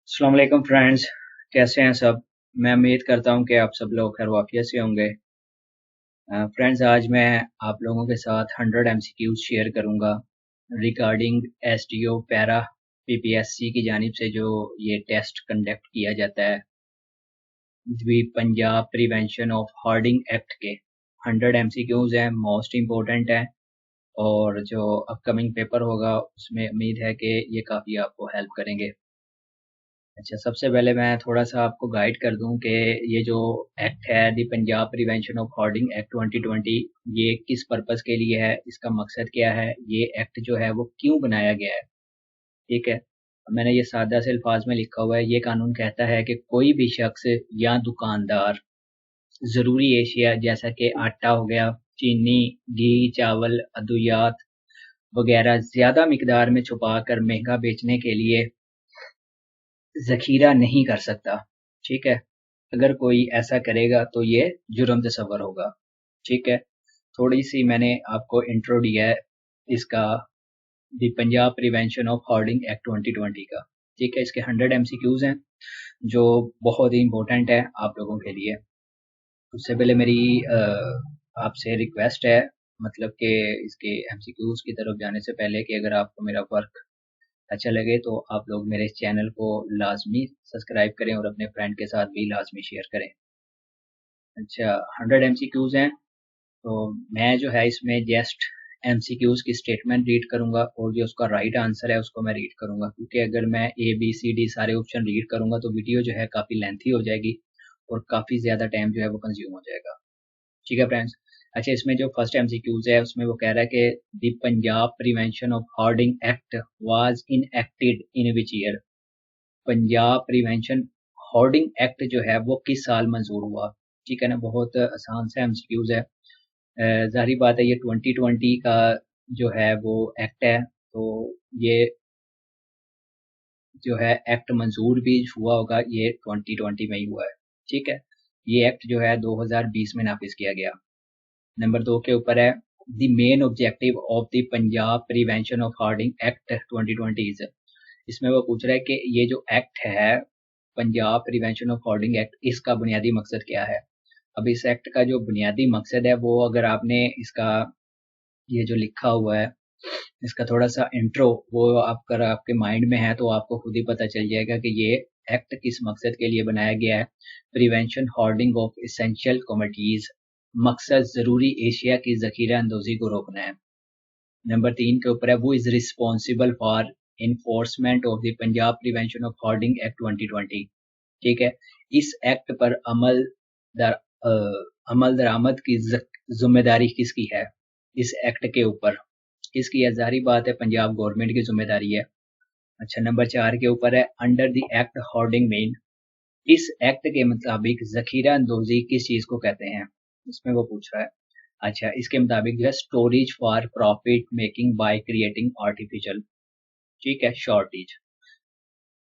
अस्सलाम वालेकुम फ्रेंड्स, कैसे हैं सब। मैं उम्मीद करता हूं कि आप सब लोग खैर वाफियत से होंगे। फ्रेंड्स, आज मैं आप लोगों के साथ 100 एमसीक्यूज शेयर करूंगा रिगार्डिंग एसडीओ पैरा पीपीएससी की जानिब से जो ये टेस्ट कंडक्ट किया जाता है the Punjab prevention of hoarding act के। 100 एमसीक्यूज हैं, मोस्ट इम्पोर्टेंट है और जो अपकमिंग पेपर होगा उसमें उम्मीद है कि ये काफ़ी आपको हेल्प करेंगे। अच्छा, सबसे पहले मैं थोड़ा-सा आपको गाइड कर दूँ कि ये जो एक्ट है the Punjab prevention of hoarding act 2020 ये किस पर्पज़ के लिए है, इसका मकसद क्या है, ये एक्ट जो है वो क्यों बनाया गया है, ठीक है। मैंने ये सादा से अल्फाज में लिखा हुआ है। ये कानून कहता है कि कोई भी शख्स या दुकानदार ज़रूरी एशिया जैसा कि आटा हो गया, चीनी, घी, चावल, अद्वियात वगैरह ज़्यादा मिकदार में छुपा कर महंगा बेचने के लिए ज़ख़ीरा नहीं कर सकता, ठीक है। अगर कोई ऐसा करेगा तो ये जुर्म तस्वर होगा, ठीक है। थोड़ी सी मैंने आपको इंट्रो दिया है इसका the Punjab prevention of hoarding act 2020 का, ठीक है। इसके 100 एमसीक्यूज हैं जो बहुत ही इंपॉर्टेंट है आप लोगों के लिए। उससे पहले मेरी आपसे रिक्वेस्ट है, मतलब कि इसके एमसीक्यूज की तरफ जाने से पहले, कि अगर आपको मेरा वर्क अच्छा लगे तो आप लोग मेरे इस चैनल को लाजमी सब्सक्राइब करें और अपने फ्रेंड के साथ भी लाजमी शेयर करें। अच्छा, 100 एमसीक्यूज हैं तो मैं जो है इसमें जस्ट एमसीक्यूज की स्टेटमेंट रीड करूंगा और जो उसका राइट आंसर है उसको मैं रीड करूंगा, क्योंकि अगर मैं ए बी सी डी सारे ऑप्शन रीड करूंगा तो वीडियो जो है काफ़ी लेंथी हो जाएगी और काफ़ी ज़्यादा टाइम जो है वो कंज्यूम हो जाएगा, ठीक है फ्रेंड्स। अच्छा, इसमें जो फर्स्ट एमसीक्यूज है उसमें वो कह रहा है कि the Punjab prevention of hoarding act was enacted in which year. Punjab prevention hoarding act जो है वो किस साल मंजूर हुआ, ठीक है ना। बहुत आसान सा एमसीक्यूज है। जाहिर बात है ये 2020 का जो है वो एक्ट है, तो ये जो है एक्ट मंजूर भी हुआ होगा ये 2020 में ही हुआ है, ठीक है। ये एक्ट जो है 2020 में नाफिज किया गया। नंबर 2 के ऊपर है the main objective of the Punjab prevention of hoarding act 2020 is. इसमें वो पूछ रहा है कि ये जो एक्ट है Punjab prevention of hoarding act, इसका बुनियादी मकसद क्या है। अब इस एक्ट का जो बुनियादी मकसद है वो अगर आपने इसका ये जो लिखा हुआ है इसका थोड़ा सा इंट्रो वो अगर आपके माइंड में है तो आपको खुद ही पता चल जाएगा कि ये एक्ट किस मकसद के लिए बनाया गया है। Prevention hoarding of essential commodities, मकसद ज़रूरी एशिया की ज़ख़ीरा अंदोज़ी को रोकना है। नंबर 3 के ऊपर है वो is responsible for enforcement of the Punjab prevention of hoarding act 2020, ठीक है। इस एक्ट पर अमल दरामद की जिम्मेदारी किसकी है, इस एक्ट के ऊपर किसकी है। जारी बात है पंजाब गवर्नमेंट की जिम्मेदारी है। अच्छा, नंबर 4 के ऊपर है under the act hoarding mean. इस एक्ट के मुताबिक जखीरा अंदोजी किस चीज को कहते हैं, इसमें वो पूछ रहा है। अच्छा, इसके मुताबिक जो है storage for profit making by creating artificial, ठीक है, शॉर्टेज,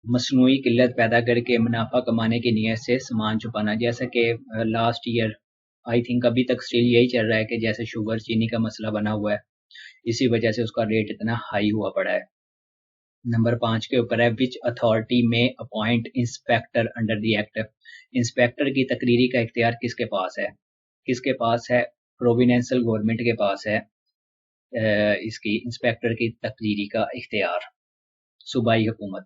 मसनूई किल्लत पैदा करके मुनाफा कमाने की नीयत से सामान छुपाना। जैसा कि लास्ट ईयर आई थिंक अभी तक स्टिल यही चल रहा है कि जैसे शुगर चीनी का मसला बना हुआ है, इसी वजह से उसका रेट इतना हाई हुआ पड़ा है। नंबर 5 के ऊपर है which authority may appoint inspector under the act. Inspector की तकरीरी का इख्तियार किसके पास है, किसके पास है, प्रोविडेंशियल गवर्नमेंट के पास है इसकी इंस्पेक्टर की तकरीरी का इख्तियार, सूबाई हुकूमत।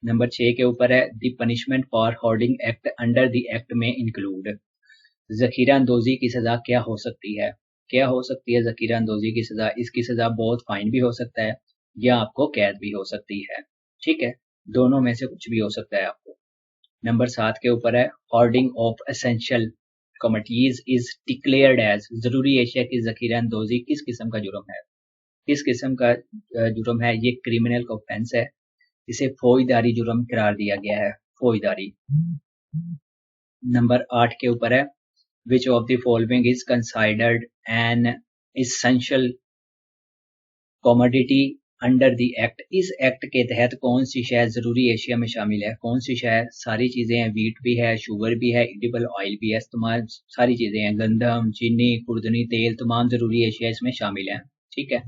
नंबर 6 के ऊपर है the punishment for hoarding act under the act में इंक्लूड। जखीरा अंदोजी की सजा क्या हो सकती है, क्या हो सकती है जखीरा अंदोजी की सजा। इसकी सजा बहुत फाइन भी हो सकता है या आपको कैद भी हो सकती है, ठीक है, दोनों में से कुछ भी हो सकता है आपको। नंबर 7 के ऊपर है hoarding of essential commodities is declared as. जरूरी एशिया की जखीरा अंदोजी किस किस्म का जुर्म है, किस किस्म का जुर्म है, ये क्रिमिनल ऑफेंस है, इसे फौजदारी जुर्म करार दिया गया है, फौजदारी। नंबर 8 के ऊपर है which of the following is considered N essential commodity under the act. इस एक्ट के तहत कौन सी शय जरूरी एशिया में शामिल है, कौन सी शय, सारी चीजें हैं, वीट भी है, शुगर भी है, एडिबल ऑयल भी है, तमाम सारी चीजें हैं, गंदम, चीनी, खुर्दनी, तेल, तमाम जरूरी एशिया इसमें शामिल है, ठीक है।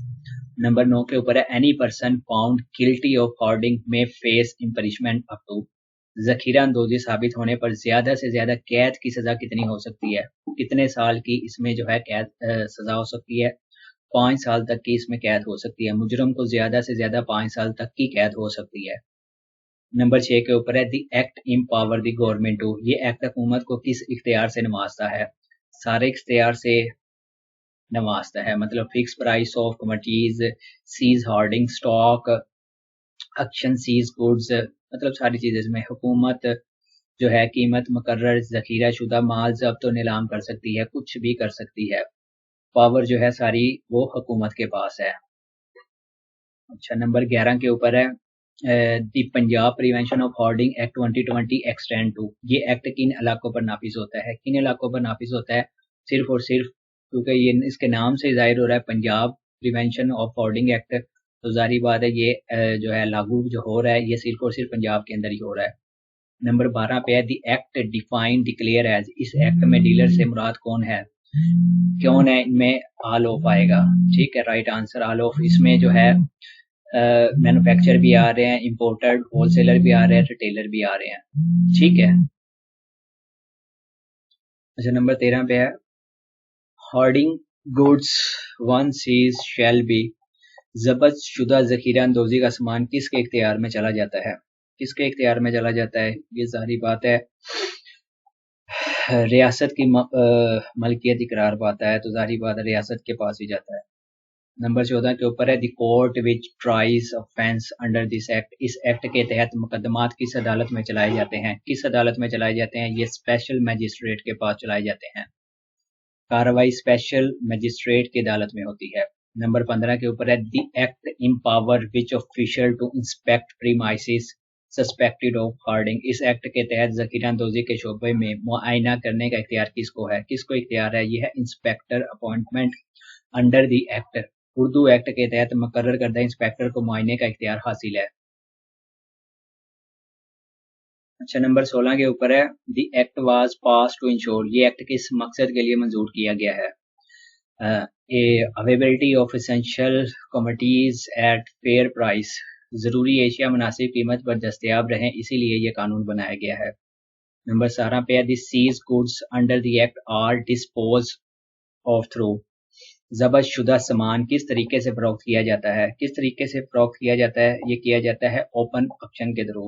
नंबर 9 के ऊपर है any person found guilty of hoarding में फेस इम्पनिशमेंट अप टू जखीरा अंदोजी साबित होने पर ज्यादा से ज्यादा कैद की सजा कितनी हो सकती है? कितने साल की इसमें जो है कैद सजा हो सकती है? 5 साल तक की इसमें कैद हो सकती है। मुजरम को ज्यादा से ज्यादा 5 साल तक की कैद हो सकती है। नंबर 6 के ऊपर है the act empower the government to. ये एक्ट हुकूमत को किस इख्तियार से नवाजता है? सारे इख्तियार से नवाजता है, मतलब fix price of commodities, seize hoarding stock, action seize goods, मतलब सारी चीजें इसमें हुकूमत जो है कीमत मुकर्रर जखीरा शुदा माल जब्त तो नीलाम कर सकती है, कुछ भी कर सकती है। पावर जो है सारी वो हुकूमत के पास है। अच्छा, नंबर 11 के ऊपर है the Punjab prevention of hoarding act 2020 extend to. ये एक्ट किन इलाकों पर नाफिज होता है? किन इलाकों पर नाफिज होता है? सिर्फ और सिर्फ, क्योंकि ये इसके नाम से जाहिर हो रहा है Punjab prevention of hoarding act, तो जाहिर बात है ये जो है लागू जो हो रहा है ये सिर्फ और सिर्फ पंजाब के अंदर ही हो रहा है। नंबर 12 पे है the act define declare as. इस एक्ट में डीलर से मुराद कौन है? कौन है इनमें ऑल ऑफ आएगा? ठीक है, राइट आंसर ऑल ऑफ। इसमें जो है मैन्युफैक्चर भी आ रहे हैं, इंपोर्टेड होलसेलर भी आ रहे हैं, रिटेलर भी आ रहे हैं। ठीक है। अच्छा, नंबर 13 पे है hoarding goods one seize shall be. जब्त शुदा जखीरा अंदोजी का सामान किसके इख्तियार में चला जाता है? किसके इख्तियार में चला जाता है? ये जाहिर बात है रियासत की मलकियत इकरार पाता है, तो जाहिर बात है रियासत के पास ही जाता है। नंबर 14 के ऊपर है the court which tries offence under this act. इस एक्ट के तहत मुकदमात किस अदालत में चलाए जाते हैं? किस अदालत में चलाए जाते हैं? ये स्पेशल मजिस्ट्रेट के पास चलाए जाते हैं। कार्रवाई स्पेशल मजिस्ट्रेट की अदालत में होती है। नंबर 15 के ऊपर है the act empower which official to inspect premises suspected of hoarding. इस एक्ट के तहत जखीरा अंदोजी के शोबे में मुआयना करने का इख्तियार किसको है? किसको इख्तियार है? यह है inspector appointment under the act. Urdu act के तहत मुकर्रर करदा इंस्पेक्टर को मुआयने का इख्तियार हासिल है। अच्छा, नंबर 16 के ऊपर है the act was pass to ensure. ये एक्ट किस मकसद के लिए मंजूर किया गया है? Availability of essential commodities at fair price. जरूरी एशिया मुनासिब कीमत पर दस्तयाब रहें, इसीलिए ये कानून बनाया गया है। नंबर 17 पे है the seize goods under the act are dispose of through. जब्त शुदा सामान किस तरीके से फरोख्त किया जाता है? किस तरीके से फरोख्त किया जाता है? ये किया जाता है ओपन ऑक्शन के थ्रू।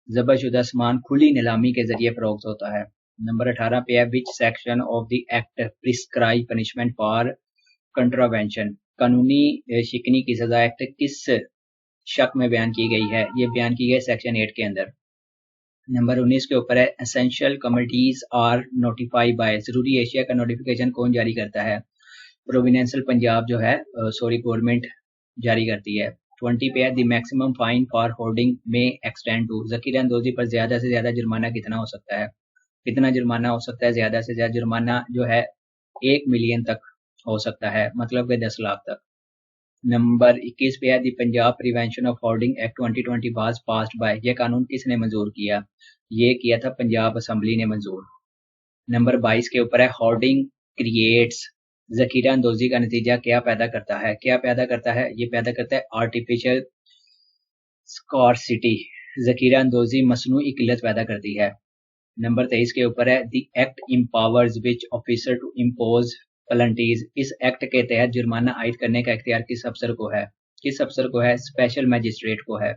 जब्त शुदा सामान खुली नीलामी के जरिए फरोख्त होता है। नंबर 18 पे है which section of the act prescribe punishment for contravention. कानूनी शिकनी की सजा एक्ट किस शक में बयान की गई है? ये बयान की गई सेक्शन 8 के अंदर। नंबर 19 के ऊपर है essential commodities are notify by. जरूरी एशिया का नोटिफिकेशन कौन जारी करता है? प्रोविडेंशियल पंजाब जो है गवर्नमेंट जारी करती है। 20 पे है the maximum fine for hoarding में एक्सटेंड टू। जखीरा अंदोजी पर ज्यादा से ज्यादा जुर्माना कितना हो सकता है? कितना जुर्माना हो सकता है? ज्यादा से ज्यादा जुर्माना जो है 1 मिलियन तक हो सकता है, मतलब कि 10 लाख तक। नंबर 21 पे है the Punjab prevention of hoarding act 2020 was passed by. यह कानून किसने मंजूर किया? ये किया था पंजाब असम्बली ने मंजूर। नंबर 22 के ऊपर है होर्डिंग क्रिएट्स। जखीरा अंदोजी का नतीजा क्या पैदा करता है? क्या पैदा करता है? ये पैदा करता है आर्टिफिशियल स्कॉर्सिटी। जखीरा अंदोजी मसनूई किल्लत पैदा करती है। नंबर 23 के ऊपर है the act empowers which officer to impose penalties. इस एक्ट के तहत जुर्माना आयद करने का इख्तियार किस अफसर को है? किस अफसर को है? स्पेशल मजिस्ट्रेट को है।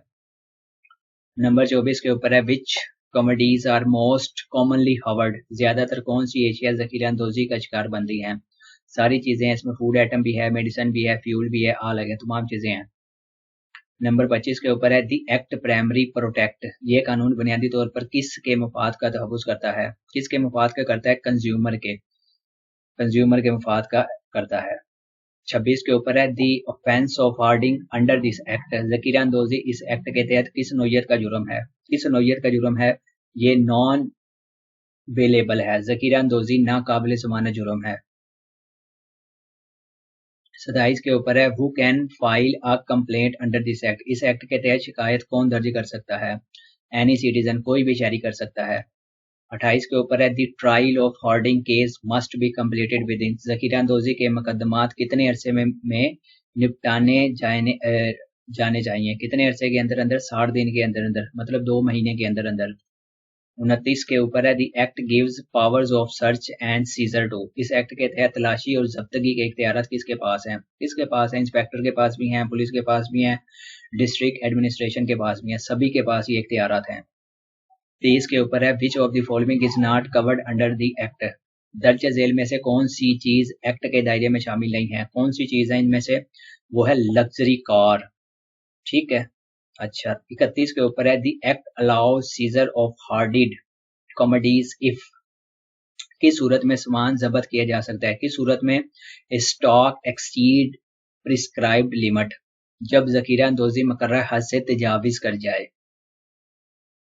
नंबर 24 के ऊपर है which commodities are most commonly hoarded. ज्यादातर कौन सी एशिया जखीरा अंदोजी का शिकार बनती हैं? सारी चीजें हैं इसमें, फूड आइटम भी है, मेडिसिन भी है, फ्यूल भी है, आल है, तमाम चीजें हैं। नंबर 25 के ऊपर है दी एक्ट प्राइमरी प्रोटेक्ट। ये कानून बुनियादी तौर पर किसके मफाद का तहफ़्फ़ुज़ करता है? किसके मफाद का करता है? कंज्यूमर के मफाद का करता है। 26 के ऊपर है the offence of hoarding under this act. जखीरा अंदोजी इस एक्ट के तहत किस नौयत का जुर्म है? किस नौयत का जुर्म है? ये नॉन बेलेबल है। जखीरा अंदोजी नाकाबिल ज़मानत जुर्म है। 27 के ऊपर है who can file a complaint under this act. इस एक्ट के तहत शिकायत कौन दर्ज कर सकता है? एनी सिटीजन, कोई भी शहरी कर सकता है। 28 के ऊपर है the trial of hoarding case must be completed with in. जखीरा अंदोजी के मुकदमात कितने अरसे में निपटाने जाने चाहिए? कितने अरसे के अंदर अंदर? 60 दिन के अंदर अंदर, मतलब 2 महीने के अंदर अंदर। 29 के ऊपर है the act gives powers of search and seizure to. इस एक्ट के तहत तलाशी और जब्तगी के इख्तियार किसके पास हैं? किसके पास हैं? इंस्पेक्टर के पास भी हैं, पुलिस के पास भी हैं, डिस्ट्रिक्ट एडमिनिस्ट्रेशन के पास भी हैं, सभी के पास ये इख्तियार हैं। 23 के ऊपर है which of the following is not covered under the act. दर्ज झेल में से कौन सी चीज एक्ट के दायरे में शामिल नहीं है? कौन सी चीज है इनमें से? वो है लग्जरी कार। ठीक है। अच्छा, 31 के ऊपर है the act allow seizure of hoarded commodities if. किस सूरत में सामान जब्त किया जा सकता है? किस सूरत में? स्टॉक एक्सीड प्रिस्क्राइब्ड लिमिट, जब जखीरा अंदोजी मुकर्रर हद से तजाविज कर जाए।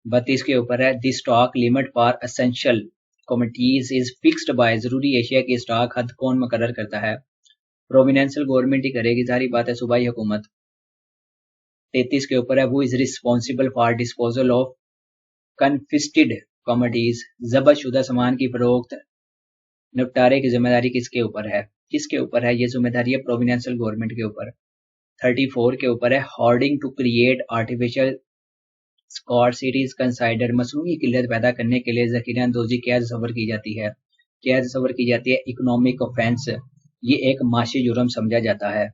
32 के ऊपर है the stock limit for essential commodities is fixed by. जरूरी एशिया की स्टॉक हद कौन मुकर्रर करता है? प्रोविडेंशियल गवर्नमेंट ही करेगी, जारी बात है, सूबाई हुकूमत। 33 के ऊपर है वो is responsible for disposal of confiscated commodities. जब्त शुदा सामान की फरोख्त निपटारे की जिम्मेदारी किसके ऊपर है? किसके ऊपर है ये जिम्मेदारी? है प्रोविडेंशियल गवर्नमेंट के ऊपर। 34 के ऊपर है hoarding to create artificial scarcities consider. मसनूई किल्लत पैदा करने के लिए जखीरा अंदोजी क्या तस्वर की जाती है? क्या तस्वर की जाती है? इकोनॉमिक ऑफेंस, ये एक माशी जुर्म समझा जाता है।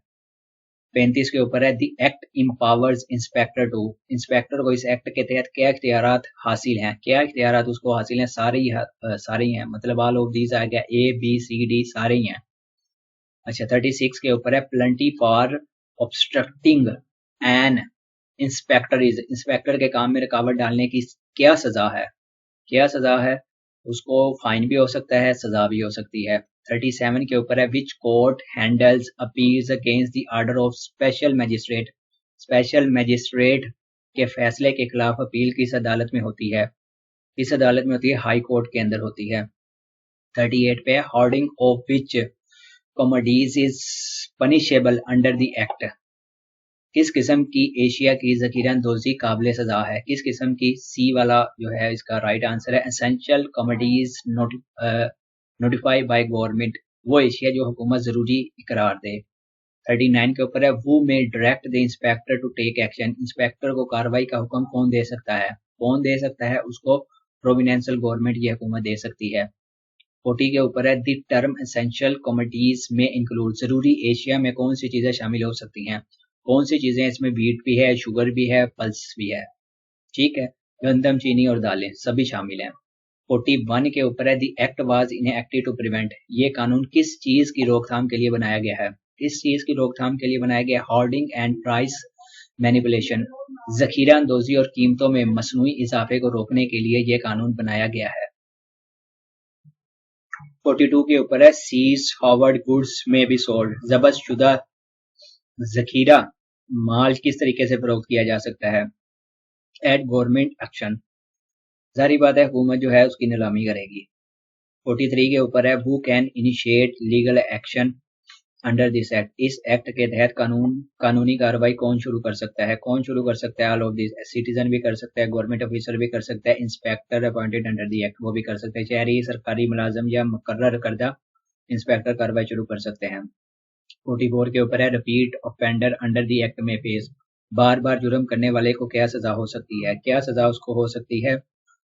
35 के ऊपर है the act empowers inspector to. Inspector को इस एक्ट के तहत क्या इख्तियारात हासिल हैं? क्या इख्तियारात उसको हासिल हैं? सारे ही हैं, मतलब ऑल ऑफ दीज आ गया, ए बी सी डी सारे ही हैं। अच्छा, 36 के ऊपर है penalty for obstructing an inspector is. Inspector के काम में रुकावट डालने की क्या सजा है? क्या सजा है? उसको फाइन भी हो सकता है, सजा भी हो सकती है। 37 के ऊपर है which court handles appeals against the order of special magistrate. Special magistrate के फैसले के खिलाफ अपील किस अदालत में होती है? किस अदालत में होती है? हाई कोर्ट के अंदर होती है। 38 पे hoarding of which commodities is punishable under the act. किस किस्म की एशिया की जखीरा अंदोजी काबिल सजा है? किस किस्म की? सी वाला जो है इसका राइट आंसर है। Essential commodities notify by government, वो एशिया जो हुकूमत जरूरी इकरार दे। 39 के ऊपर है who may direct the inspector to take action. Inspector को कार्रवाई का हुक्म कौन दे सकता है? कौन दे सकता है? उसको प्रोविडेंशियल गवर्नमेंट की हुकूमत दे सकती है। 40 के ऊपर है द टर्म एसेंशियल कमोडिटीज में इंक्लूड। जरूरी एशिया में कौन सी चीजें शामिल हो सकती हैं? कौन सी चीजें? इसमें व्हीट भी है, शुगर भी है, पल्स भी है। ठीक है, गंदम, चीनी और दालें सभी शामिल हैं। 41 के ऊपर है the act was enacted to prevent. ये कानून किस चीज की रोकथाम के लिए बनाया गया है? किस चीज की रोकथाम के लिए बनाया गया? Hoarding and price manipulation. जखीरा अंदोजी और कीमतों में मसनूई इजाफे को रोकने के लिए यह कानून बनाया गया है। 42 के ऊपर है सीज फॉरवर्ड गुड्स में बी सोल्ड। जब्त शुदा जखीरा माल किस तरीके से फरोख्त किया जा सकता है? Eight government action. जारी बात है हुकूमत जो है उसकी नीलामी करेगी। 43 के ऊपर है who can initiate legal action under this act. इस एक्ट के तहत कानूनी कार्रवाई कौन शुरू कर सकता है? कौन शुरू कर सकता है? ऑल ऑफ दिस, सिटीजन भी कर सकता है, गवर्नमेंट ऑफिसर भी कर सकता है, inspector appointed under the act वो भी कर सकते हैं, शहरी सरकारी मुलाजम या मुकर्रर करदा इंस्पेक्टर कार्रवाई शुरू कर सकते हैं। 44 के ऊपर है repeat offender under the act में फेस। बार बार जुर्म करने वाले को क्या सजा हो सकती है? क्या सजा उसको हो सकती है?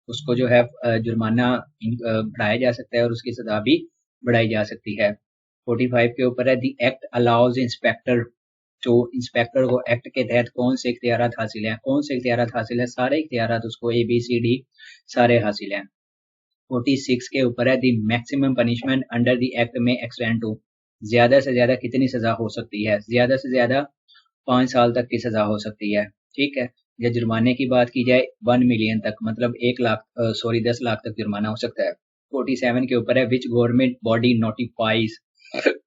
उसको जो है जुर्माना बढ़ाया जा सकता है और उसकी सजा भी बढ़ाई जा सकती है। 45 के ऊपर है the act allows inspector to. Inspector को एक्ट के तहत कौन से इख्तियारात हासिल हैं? कौन से इख्तियारात हासिल है? सारे इख्तियारात उसको ए बी सी डी सारे हासिल हैं। 46 के ऊपर है the maximum punishment under the act में एक्सटेंड टू। ज्यादा से ज्यादा कितनी सजा हो सकती है? ज्यादा से ज्यादा 5 साल तक की सजा हो सकती है। ठीक है, या जुर्माने की बात की जाए 1 मिलियन तक, मतलब 10 लाख तक जुर्माना हो सकता है। 47 के ऊपर है which government body notifies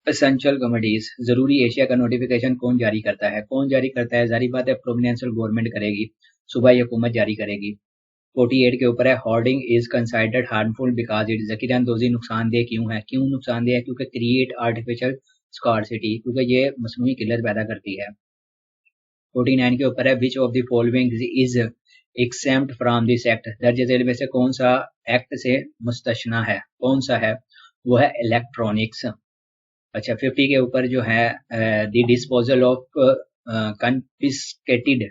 essential commodities. जरूरी एशिया का नोटिफिकेशन कौन जारी करता है? कौन जारी करता है? जारी बात है प्रोविडेंशियल गवर्नमेंट करेगी, सूबाई हुकूमत जारी करेगी। 48 के ऊपर है hoarding is considered harmful because it. जखीरा अंदोजी नुकसानदेह क्यों है? क्यों नुकसानदेह है? क्योंकि क्रिएट आर्टिफिशियल स्कार्सिटी, क्योंकि ये मसनूई किल्लत पैदा करती है। 49 के ऊपर है which of the following is exempt from this act. दर्ज झेल में से कौन सा एक्ट से मुस्तशना है? कौन सा है? वो है इलेक्ट्रॉनिक्स। अच्छा, 50 के ऊपर जो है the disposal of confiscated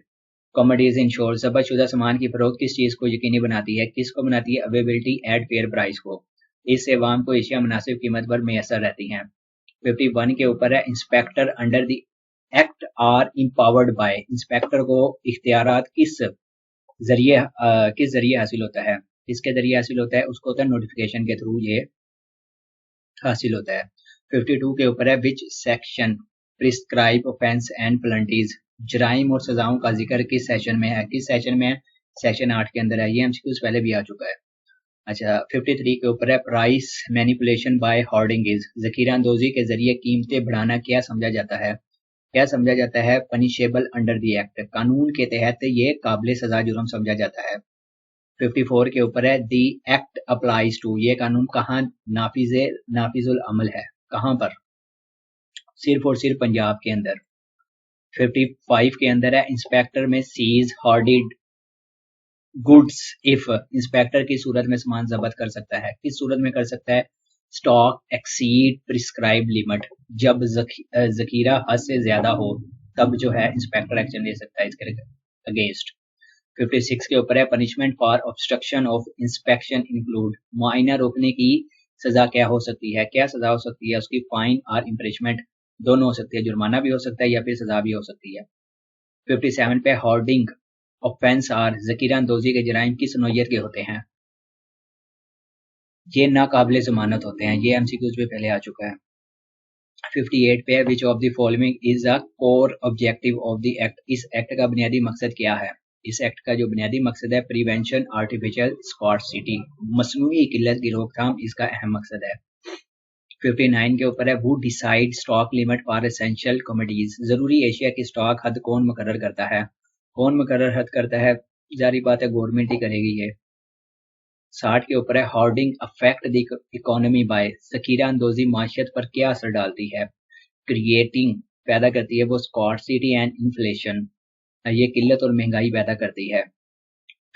commodities ensure ज़ब्त सामान की फरोख्त किस चीज़ को यकीनी बनाती है, किसको बनाती है, अवेलेबिलिटी एट फेयर प्राइस को। इससे अवाम को एशिया मुनासिब कीमत पर मैसर रहती हैं। 51 के ऊपर है inspector under the act are empowered by. Inspector को इख्तियारात किस जरिए हासिल होता है, किसके जरिए हासिल होता है, उसको होता है नोटिफिकेशन के थ्रू ये हासिल होता है। 52 के ऊपर है which section prescribe offence and penalties. जराइम और सजाओं का जिक्र किस सेशन में है, किस सेशन में है, सेक्शन 8 के अंदर है। ये एमसीक्यूज पहले भी आ चुका है। अच्छा 53 के ऊपर है प्राइस मैनिपुलेशन बाय होर्डिंग जखीरा अंदोजी के जरिए कीमतें बढ़ाना क्या समझा जाता है, क्या समझा जाता है, पनिशेबल अंडर द एक्ट, कानून के तहत ये काबिल सजा जुर्म समझा जाता है। 54 के ऊपर है दी एक्ट अप्लाइज टू, ये कानून कहाँ नाफिजुल अमल है, कहाँ पर, सिर्फ और सिर्फ पंजाब के अंदर। 55 के अंदर है इंस्पेक्टर में सीज हॉर्डिड गुड्स इफ, इंस्पेक्टर की सूरत में सामान जब्त कर सकता है, किस सूरत में कर सकता है, स्टॉक एक्सीड प्रिस्क्राइब लिमिट, जब जखीरा हद से ज्यादा हो तब जो है इंस्पेक्टर एक्शन ले सकता है इसके अगेंस्ट। 56 के ऊपर है punishment for obstruction of inspection include, मुआयना रोकने की सजा क्या हो सकती है, क्या सजा हो सकती है उसकी, फाइन और इम्प्रिजमेंट दोनों हो सकती है, जुर्माना भी हो सकता है या फिर सजा भी हो सकती है। 57 पे होर्डिंग ऑफेंस और जकीरा अंदोजी के जराइम किस नौयत के होते हैं, ये नाकाबिल जमानत होते हैं, ये एमसीक्यूज भी पहले आ चुका है। 58 पे विच of the following is a core objective of the act, इस एक्ट का बुनियादी मकसद क्या है, इस एक्ट का जो बुनियादी मकसद है प्रिवेंशन आर्टिफिशियल स्कार्सिटी, मसनूई किल्लत की रोकथाम इसका अहम मकसद है। 59 के ऊपर है वो decide stock limit for essential commodities, जरूरी एशिया की स्टॉक हद कौन मुकर्रर करता है, कौन मुकर्रर हद करता है, जारी बात है गवर्नमेंट ही करेगी ये। 60 के ऊपर है hoarding affect the economy bye, जखीरा अंदोजी माशियत पर क्या असर डालती है, क्रिएटिंग पैदा करती है वो स्कॉर्सिटी एंड इन्फ्लेशन, ये किल्लत और महंगाई पैदा करती है।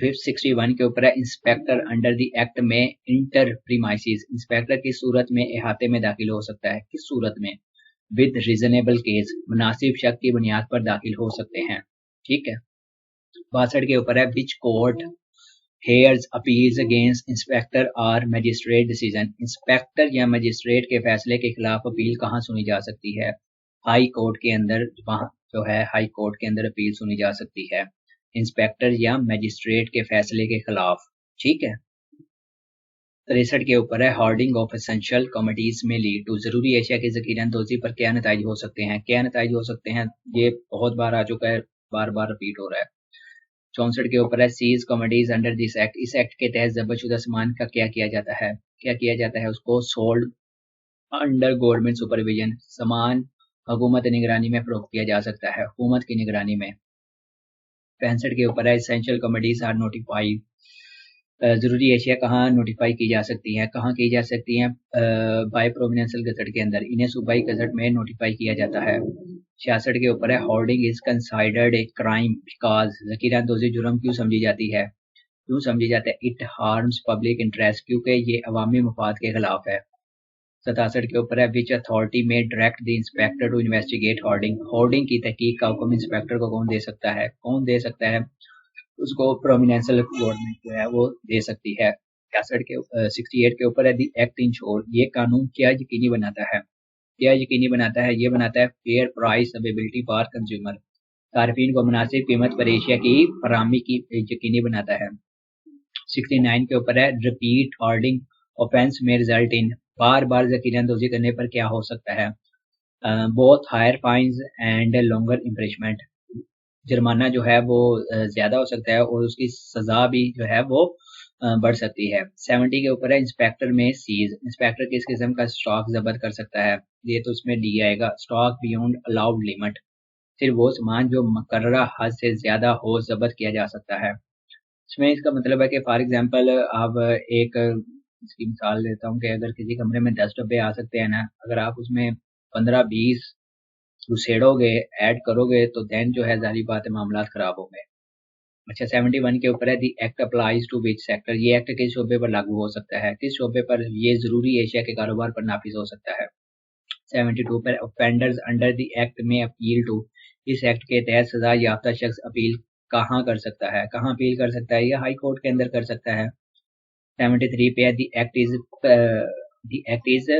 61 के ऊपर है इंस्पेक्टर अंडर द एक्ट में इंटर प्रीमाइसिस, इंस्पेक्टर किस सूरत में अहाते में दाखिल हो सकता है, किस सूरत में, विद रीजनेबल केस, मुनासिब शक की बुनियाद पर दाखिल हो सकते हैं, ठीक है। 62 के ऊपर है which court hairs appeals against inspector और मजिस्ट्रेट डिसीजन, इंस्पेक्टर या मजिस्ट्रेट के फैसले के खिलाफ अपील कहाँ सुनी जा सकती है, हाई कोर्ट के अंदर, वहाँ जो है हाई कोर्ट के अंदर अपील सुनी जा सकती है इंस्पेक्टर या मजिस्ट्रेट के फैसले के खिलाफ, ठीक है। 63 के ऊपर है होर्डिंग ऑफ एसेंशियल कमिटीज में लीड टू, जरूरी एशिया की जखीरा अंदोजी पर क्या नताइज हो सकते हैं, क्या नताइज हो सकते हैं, ये बहुत बार आ चुका है, बार बार रिपीट हो रहा है। 64 के ऊपर है seize commodities under this act, इस एक्ट के तहत जब्तशुदा सामान का क्या किया जाता है, क्या किया जाता है, उसको सोल्ड अंडर गवर्नमेंट सुपरविजन, सामान हुकूमत निगरानी में फरोख्त किया जा सकता है, हुकूमत की निगरानी में। 65 के ऊपर है एसेंशियल कमोडिटीज आर नोटिफाइड, जरूरी एशिया कहाँ नोटिफाई की जा सकती हैं, कहाँ की जा सकती हैं, बाय प्रोविडेंशियल गजट के अंदर, इन्हें सूबाई गजट में नोटिफाई किया जाता है। 66 के ऊपर है hoarding is considered a crime because, जकीरा अंदोजी जुर्म क्यों समझी जाती है, क्यों समझी जाता है, इट हार्म्स पब्लिक इंटरेस्ट, क्योंकि ये अवामी मफाद के खिलाफ है। 67 के ऊपर है which authority may direct the inspector to investigate hoarding, hoarding की तहकीक का हुक्म इंस्पेक्टर को कौन दे सकता है, कौन दे सकता है, उसको प्रोविडेंशियल गवर्नमेंट जो है वो दे सकती है। 68 के ऊपर है दी एक्ट इंश्योर, ये कानून क्या यकीनी बनाता है, क्या यकीनी बनाता है, ये बनाता है fair price availability for consumer, सार्फिन को मुनासिब कीमत पर एशिया की फराहमी की यकीनी बनाता है। 69 के ऊपर है repeat hoarding offence may result in, बार बार जकीरा अंदोजी करने पर क्या हो सकता है, both higher fines and longer imprisonment, जुर्माना जो है वो ज्यादा हो सकता है और उसकी सजा भी जो है वो बढ़ सकती है। 70 के ऊपर है इंस्पेक्टर में सीज, इंस्पेक्टर किस किस्म का स्टॉक जब्त कर सकता है, ये तो उसमें डी आएगा, स्टॉक बियॉन्ड अलाउड लिमिट, सिर्फ वो सामान जो मुकर्ररा हद से ज्यादा हो जब्त किया जा सकता है। इसमें इसका मतलब है कि फॉर एग्जांपल आप एक, इसकी मिसाल देता हूँ कि अगर किसी कमरे में 10 डब्बे आ सकते हैं ना, अगर आप उसमें 15-20 घुसेड़ोगे, ऐड करोगे, तो देन जो है जारी बात है मामला खराब हो गए। अच्छा 71 के ऊपर है the act applies to which sector, ये एक्ट किस शोबे पर लागू हो सकता है, किस शोबे पर, ये जरूरी एशिया के कारोबार पर नाफिज हो सकता है। 72 पर ऑफेंडर्स अंडर द एक्ट में अपील टू, इस एक्ट के तहत सजा याफ्ता शख्स अपील कहाँ कर सकता है, कहाँ अपील कर सकता है, या हाई कोर्ट के अंदर कर सकता है। 73 पे है द एक्ट इज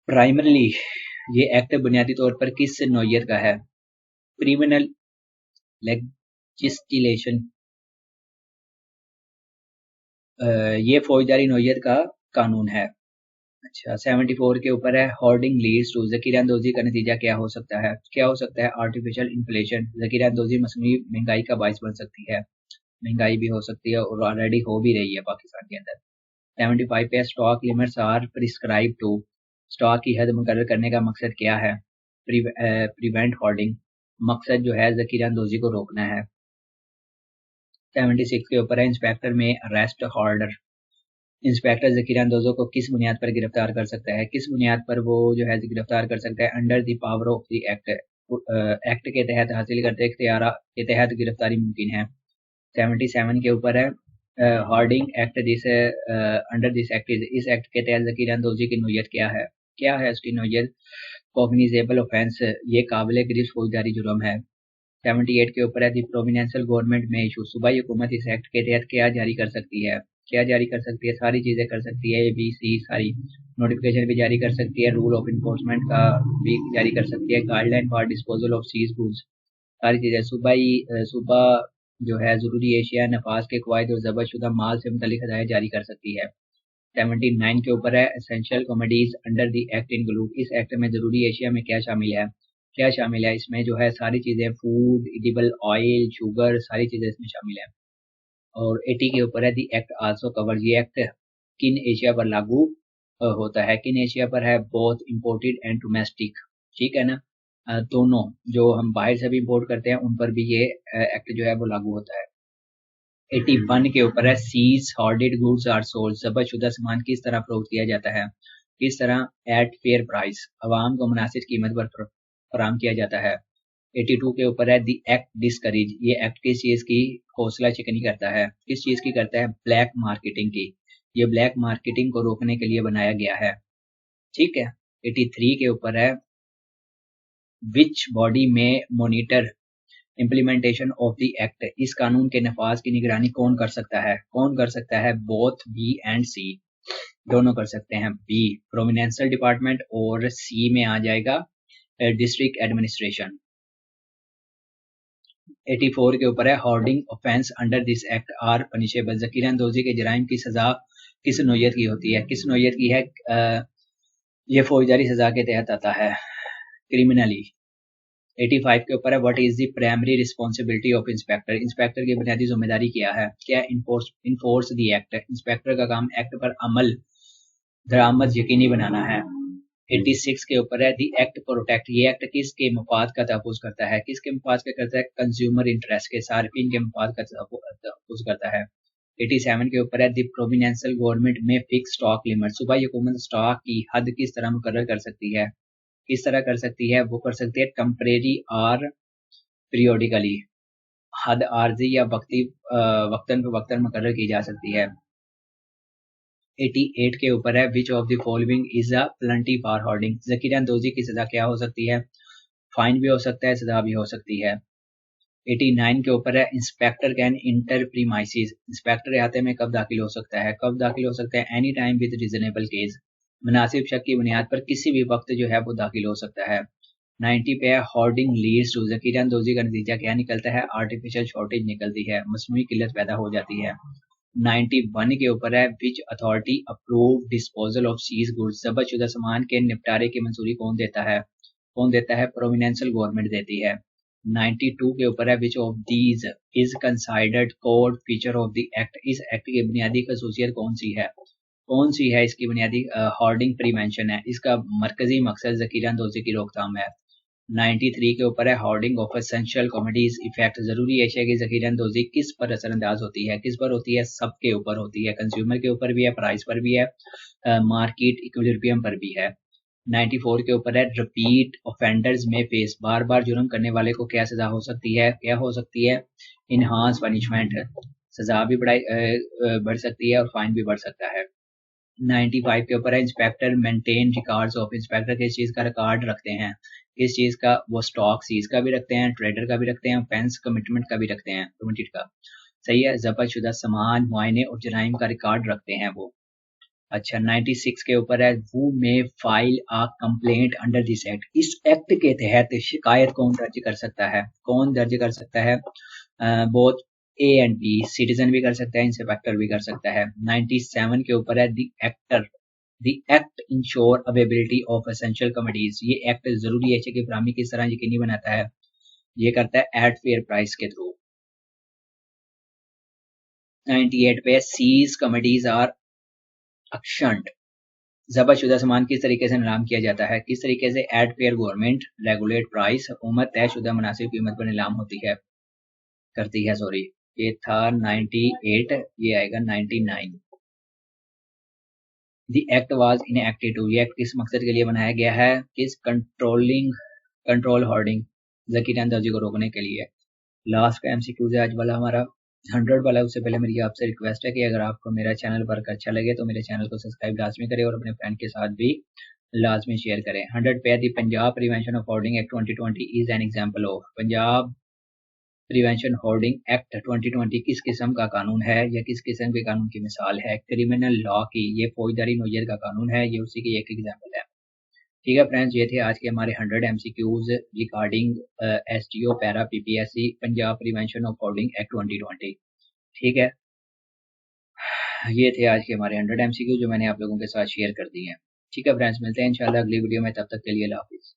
प्राइमरली, ये एक्ट बुनियादी तौर पर किस नौयत का है? क्रिमिनल लेजिस्लेशन, ये फौजदारी नौयत का कानून है। अच्छा, 74 के ऊपर है होर्डिंग लीड्स टू, ज़कीर-अंदोज़ी का नतीजा क्या हो सकता है? क्या हो सकता है? आर्टिफिशियल इन्फ्लेशन, ज़कीर-अंदोज़ी मसनूई महंगाई का बाइस बन सकती है। महंगाई भी हो सकती है और ऑलरेडी हो भी रही है पाकिस्तान के अंदर। 75 पे stock limits are prescribe to, stock की हद मुकर्रर करने का मकसद क्या है? प्रिवेंट होर्डिंग, मकसद जो है ज़कीर-अंदोज़ी को रोकना है। 76 के ऊपर है इंस्पेक्टर में अरेस्ट ऑर्डर, इंस्पेक्टर ज़कीर-अंदोज़ों को किस बुनियाद पर गिरफ्तार कर सकता है? किस बुनियाद पर वो जो है गिरफ्तार कर सकता है? Under the power of the act, act के तहत हासिल करते इख्तियार के तहत गिरफ्तारी मुमकिन है। 77 के ऊपर है hoarding act, this under this act, इस एक्ट के तहत ज़कीर-अंदोज़ी की नौयत क्या है? क्या है उसकी नौयत? कॉग्निजेबल ऑफेंस, ये काबिल गिरफ्त फौजदारी जुर्म है। 78 के ऊपर है दी प्रोविडेंशियल गवर्नमेंट में इशू, सूबाई हुकूमत इस एक्ट के तहत क्या जारी कर सकती है? क्या जारी कर सकती है? सारी चीज़ें कर सकती है, ABC सारी, नोटिफिकेशन भी जारी कर सकती है, रूल ऑफ इन्फोर्समेंट का भी जारी कर सकती है, guideline for disposal of seize goods, सारी चीज़ें। सूबा जो है ज़रूरी एशिया नफाज के कवायद और ज़ब्त माल से मुतल्लिक हदायत जारी कर सकती है। 79 के ऊपर है essential commodities under the act include, इस एक्ट में ज़रूरी एशिया में क्या शामिल है? क्या शामिल है? इसमें जो है सारी चीज़ें, फूड, एडिबल ऑयल, शुगर, सारी चीज़ें इसमें शामिल है। और 80 के ऊपर है दी एक्ट आल्सो कवर, ये एक्ट किन एशिया पर लागू होता है? किन एशिया पर है? बोथ इम्पोर्टेड एंड डोमेस्टिक, ठीक है ना, दोनों, जो हम बाहर से भी इम्पोर्ट करते हैं उन पर भी ये एक्ट जो है वो लागू होता है। 81 के ऊपर है seize hoarded goods are sold, ज़ब्त सामान किस तरह फरोख्त किया जाता है? किस तरह? एट फेयर प्राइस, अवाम को मुनासिब कीमत पर फराहम किया जाता है। 82 के ऊपर है दी एक्ट डिस्करेज, ये एक्ट किस चीज़ की हौसला चिकनी करता है? किस चीज़ की करता है? ब्लैक मार्केटिंग की, ये ब्लैक मार्केटिंग को रोकने के लिए बनाया गया है, ठीक है। 83 के ऊपर है विच बॉडी में monitor implementation of the act, इस कानून के नफाज की निगरानी कौन कर सकता है? कौन कर सकता है? बोथ बी एंड सी, दोनों कर सकते हैं। बी प्रोविडेंशियल डिपार्टमेंट और सी में आ जाएगा डिस्ट्रिक्ट एडमिनिस्ट्रेशन। 84 के ऊपर है hoarding offence under this act are punishable, ज़कीर-अंदोज़ी के जराइम की सजा किस नौयत की होती है? किस नौयत की है? ये फौजदारी सजा के तहत आता है, क्रिमिनली। 85 के ऊपर है what is the primary responsibility of inspector, inspector की बुनियादी जिम्मेदारी क्या है? क्या? इन्फोर्स द एक्ट, इंस्पेक्टर का काम एक्ट पर अमल दरामद यकीनी बनाना है। 86 के ऊपर है दी एक्ट प्रोटेक्ट, ये एक्ट किसके मफाद का तहफ़्फ़ुज़ करता है? किसके मफाद का करता है? कंज्यूमर इंटरेस्ट के, सार्फिन के मफाद का तहफ़्फ़ुज़ करता है। 87 के ऊपर है दी प्रोविडेंशियल गवर्नमेंट में फिक्स स्टॉक लिमिट, सूबाई हुकूमत स्टॉक की हद किस तरह मुकर्रर कर सकती है? किस तरह कर सकती है? वो कर सकती है टेम्परेरी और पीरियोडिकली, हद आर्जी या वक्तन फवक्तन मुकर्रर की जा सकती है। 88 के ऊपर है which of the following is a penalty for hoarding, ज़कीर-अंदोज़ी की सज़ा क्या हो सकती है? फाइन भी हो सकता है, सज़ा भी हो सकती है। 89 के ऊपर है inspector can inter premises, inspector अहाते में कब दाखिल हो सकता है? कब दाखिल हो सकता है? Any time with reasonable case, मुनासिब शक की बुनियाद पर किसी भी वक्त जो है वो दाखिल हो सकता है। 90 पे है होर्डिंग लीड्स टू, ज़कीर-अंदोज़ी का नतीजा क्या निकलता है? आर्टिफिशियल शॉर्टेज निकलती है, मसनूई किल्लत पैदा हो जाती है। 91 के ऊपर है which authority approve disposal of seize goods, ज़ब्त शुदा सामान के निपटारे की मंजूरी कौन देता है? कौन देता है? प्रोविडेंशियल गवर्नमेंट देती है। 92 के ऊपर है which of these is considered core feature of the act, इस एक्ट की बुनियादी खसूसियत कौन सी है? कौन सी है इसकी बुनियादी? होर्डिंग प्रिवेंशन है, इसका मरकजी मकसद ज़कीर-अंदोज़ी की रोकथाम है। 93 के ऊपर है hoarding of essential commodities effect, ज़रूरी एशिया की ज़कीर-अंदोज़ी किस पर असरअंदाज होती है? किस पर होती है? सबके ऊपर होती है, कंज्यूमर के ऊपर भी है, प्राइस पर भी है, मार्केट इक्विलिब्रियम पर भी है। 94 के ऊपर है रिपीट ऑफेंडर्स में फेस, बार बार जुर्म करने वाले को क्या सजा हो सकती है? क्या हो सकती है? इनहांस पनिशमेंट, सजा भी बढ़ सकती है और फाइन भी बढ़ सकता है। 95 के ऊपर है inspector maintain records of, inspector किस चीज़ का रिकॉर्ड रखते हैं, किस चीज़ का, वो स्टॉक सीज का भी रखते हैं, ट्रेडर का भी रखते हैं, फेंस कमिटमेंट का भी रखते हैं, कमिटेड का। सही है, जब्त शुदा सामान, मुआयने और जराइम का रिकॉर्ड रखते हैं वो। अच्छा 96 के ऊपर है who may file a complaint under this act, इस एक्ट के तहत शिकायत कौन दर्ज कर सकता है, कौन दर्ज कर सकता है, both A and B, citizen भी कर सकता है, इंस्पेक्टर भी कर सकता है। 97 के ऊपर है the actor, the act ensure availability of essential commodities, ये एक्ट जरूरी है कि फराहमी किस तरह यकीनी बनाता है, ये करता है एट फेयर प्राइस के थ्रू। 98 पे सीज कमोडिटीज आर अक्शंट, ज़ब्त-शुदा सामान किस तरीके से नीलाम किया जाता है, किस तरीके से at fair government regulate price, हुकूमत तयशुदा मुनासिब कीमत पर नीलाम होती है, करती है, सॉरी ये था 98, ये आएगा 99। The act was enacted to, ये एक्ट किस मकसद के लिए बनाया गया है, किस कंट्रोल होर्डिंग जकी दर्जी को रोकने के लिए। लास्ट का एमसीक्यूज है आज वाला हमारा 100 वाला। उससे पहले मेरी आपसे रिक्वेस्ट है कि अगर आपको मेरा चैनल वर्क अच्छा लगे तो मेरे चैनल को सब्सक्राइब लाजमी करें और अपने फ्रेंड के साथ भी लाजमी शेयर करें। 100 पे the Punjab prevention of hoarding act 2020 is an example of, Punjab prevention hoarding act 2020 किस किस्म का कानून है या किस किस्म के कानून की मिसाल है, क्रिमिनल लॉ की, ये फौजदारी नोयत का कानून है, ये उसी की एक एग्जाम्पल है। ठीक है फ्रेंड्स, ये थे आज के हमारे 100 MCQs regarding STO para PPSC Punjab prevention of hoarding act 2020। ठीक है, ये थे आज के हमारे 100 एमसीक्यू जो मैंने आप लोगों के साथ शेयर कर दिए हैं। ठीक है फ्रेंड्स, मिलते हैं इंशाल्लाह अगली वीडियो में, तब तक के लिए अल्लाह हाफिज़।